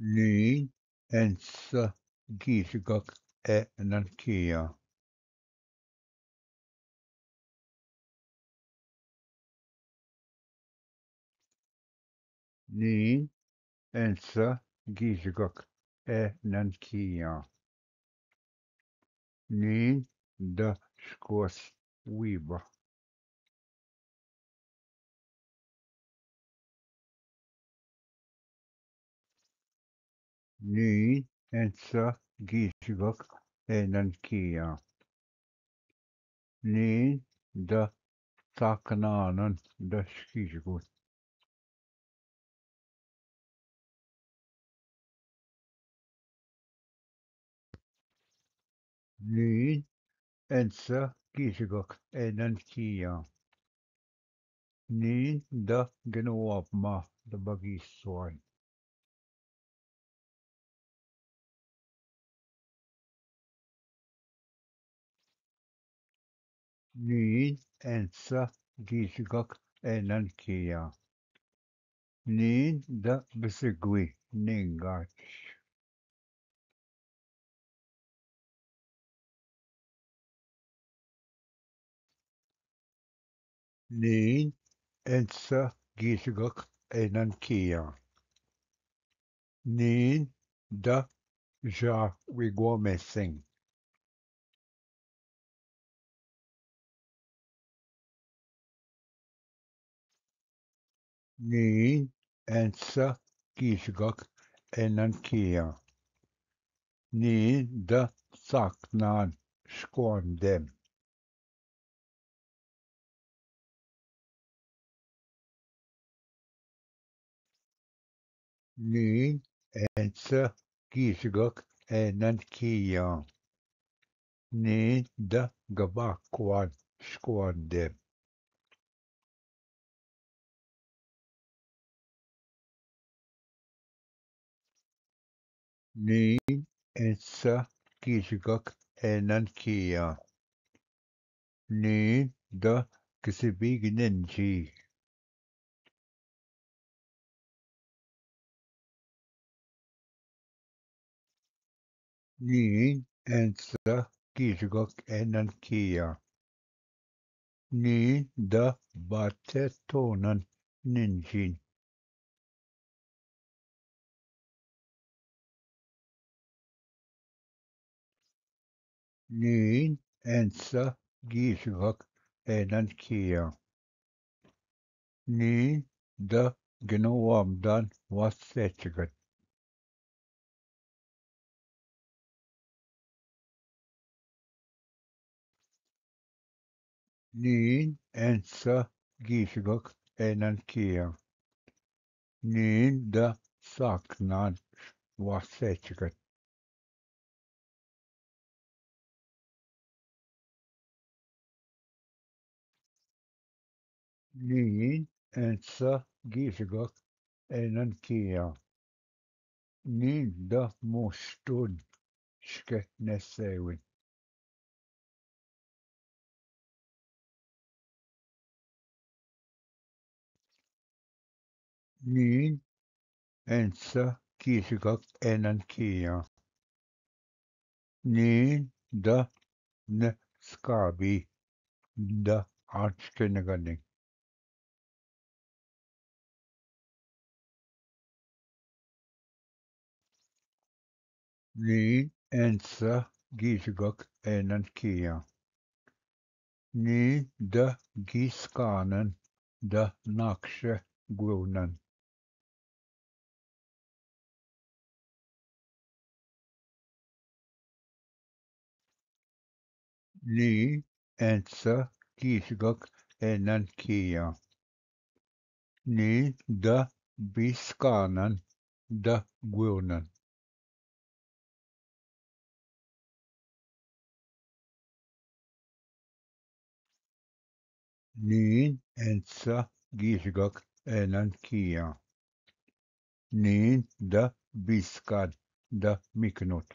Ní aonsa díosagach an chia. Ní aonsa díosagach an chia. Ní de scós huibre. Ní aonsa díosagach an chia. Ní de tacannánan de scíosagút. Ní aonsa díosagach an chia. Ní de gnóabhma de bagíosáin. Ní aonsa díosagach an chia. Ní de bhfisigú ningáis. Ní aonsa díosagach an chia. Ní de mhíogmheasing. Ní aonsa díosagach an chia. Ní de sacnán scóindéim. Ní aonsa díosagach an chia. Ní de gabhacháin scóindéim. Ní aonsa díosagach an chia. Ní de gcibhíonaití. Ní aonsa díosagach an chia. Ní de báitetónán ninjín. Ní aonsa díosagach an chia. Ní de gnóhamdán mhaistéitsigh. Ní aonsa díosagach an chia. Ní de sacnán mhaistéitsigh. Ní aonsa díosagach an chia. Ní de móstún sce na samhain. Ní aonsa díosagach an chia. Ní de na scabí de ainscintí. Ní aonsa díosagach an chia. Ní de gíoscánan de naicse guaillneáin. Ní aonsa díosagach an chia. Ní de bíoscánan de guaillneáin. Ní aonsa díosagach an chia. Ní de bíoscad de mhiconút.